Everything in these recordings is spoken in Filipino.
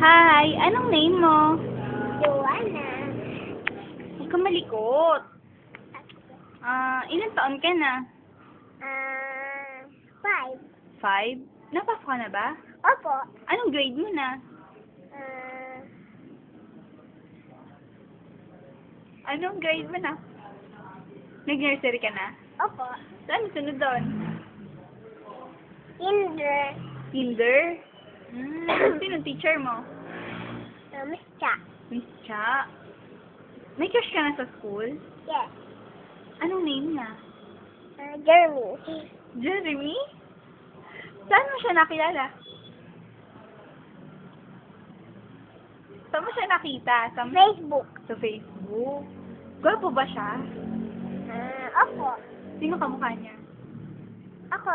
Hi! Anong name mo? Joanna. Huwag ka malikot. Ilan taon ka na? 5. 5? Napasok ka na ba? Opo. Anong grade mo na? Anong grade mo na? Nag-nursery ka na? Opo. Saan sunod doon? Kinder. Kinder? Sino teacher mo? Miss Cha. Miss Cha. May crush ka na sa school? Yes. Anong name niya? Jeremy. Jeremy? Saan mo siya nakilala? Saan mo siya nakita? Facebook. Sa Facebook. Gwapo ba siya? Opo. Sino kamukha niya? Ako.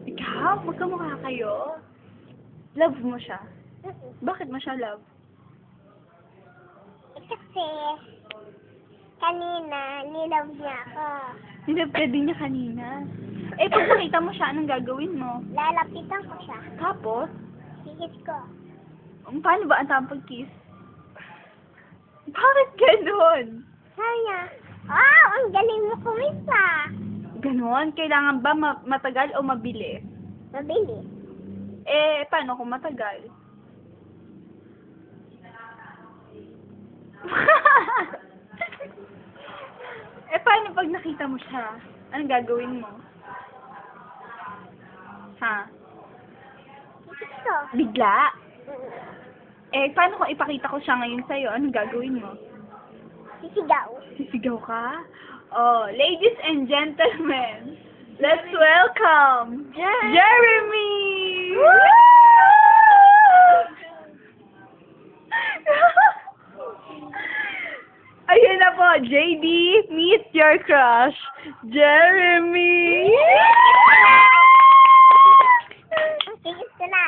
Ikaw? Magkamukha kayo? Love mo siya? Bakit mo siya love? Kasi kanina nilove niya ako. Nilove ka din niya kanina. Eh, pag nakita mo siya, anong gagawin mo? Lalapitan ko siya. Tapos? Hihit ko. Paano ba ang tamang pag-kiss? Bakit ganon? Sabi niya, wow, ang galing mo kumisa. Ganon? Kailangan ba matagal o mabilis? Mabili. Eh, paano kung matagal? Eh, paano pag nakita mo siya? Anong gagawin mo? Ha? Hihit ko. Bigla? Eh, paano kung ipakita ko siya ngayon sa'yo? Anong gagawin mo? Sisigaw. Sisigaw ka? Oh, ladies and gentlemen, let's welcome Jeremy! Ayun na po, JD, meet your crush, Jeremy! Hihit ko na.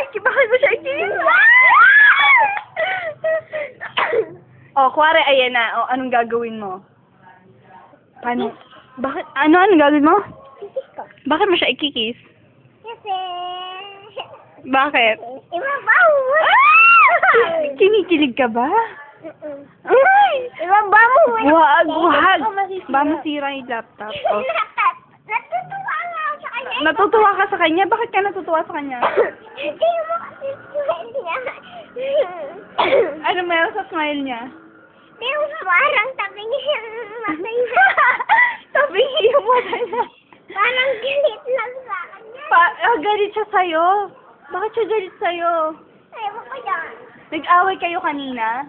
Bakit mo siya ikinis? Oh, kuwari, ayan na. Oh, anong gagawin mo? Paano? Bakit? Anong gagawin mo? Hihit ko. Bakit mo siya ikikis? Kasi Bakit? ibabaw mo. Kinikilig ka ba? Ay! Ibabaw mo. Wag, wag. Ba masira yung laptop? Oh. Natutuwa nga ako sa kanya. Natutuwa ka sa kanya? Bakit ka natutuwa sa kanya? Tingnan mo kasi smile niya. Ano meron sa smile niya? Tingnan mo parang tabi niya yung matay niya. Sabi yung mata niya. Parang galit lang sa kanya. Galit siya sa'yo. Bakit siya galit sa'yo? Ayaw ko yan. Nag-away kayo kanina?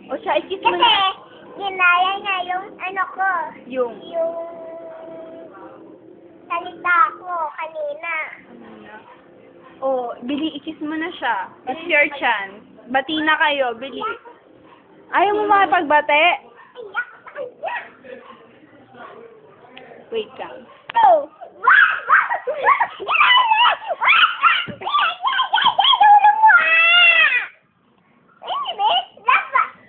O siya, ikis mo Kasi na. ginaya niya yung ano ko. Yung Salita ko kanina. Oh, Bili, ikis mo na siya. It's your chance. Bati na kayo, Bili. Ayaw mo makipagbate? Iyak sa kanya. Wait lang. Oh!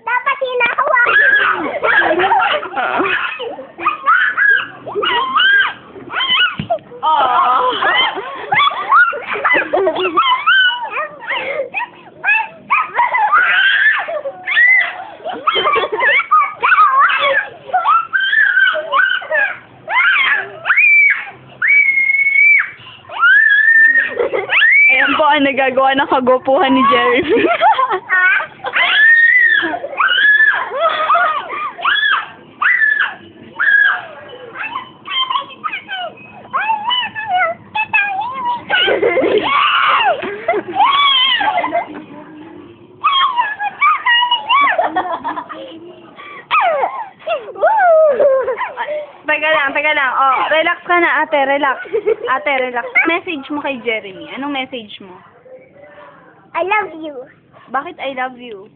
Dapat hinahawakan. Oh. Ayan po ang nagagawa ng kagopuhan ni Jeremy. Teka lang. Oh, relax ka na, ate. Relax. Ate, relax. Message mo kay Jeremy. Anong message mo? I love you. Bakit I love you?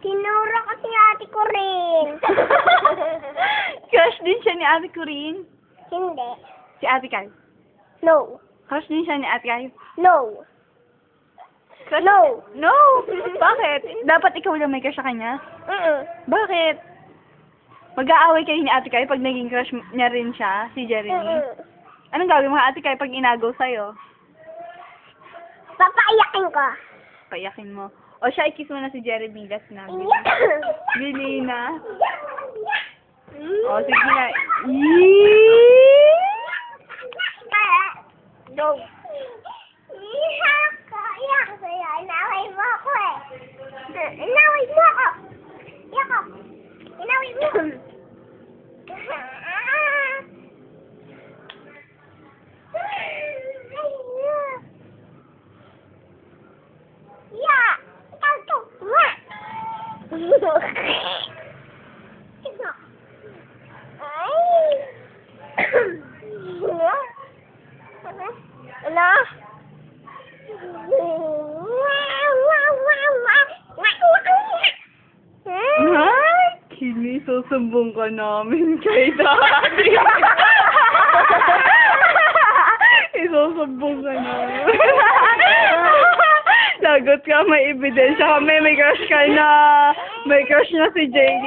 Tinuro ko si ate ko rin. Crush din siya ni ate ko rin. Hindi. Si ate Kai. No. Crush din siya ni ate Kai. No. Crush? No. No! Bakit? Dapat ikaw lang may crush sa kanya? Bakit? Mag-aaway kayo ni ate Kai pag naging crush niya rin siya, si Jeremy. Anong gagawin mo ate Kai pag inagaw sa'yo? Papaiyakin ko. Payakin mo. O siya, i-kiss mo na si Jeremy. Last na. Bili na. O, sige na. Go. Iyak sa'yo. Inaway mo ako eh. Inaway mo ako. Iyak ako. Inaway mo. Yeah. Ikaw to. Ano? Ay, Kimi, susumbong ka namin kay Daddy. Isusumbong ka namin. Lagot ka, may ebidensya ka, may crush ka na. May crush na si JD.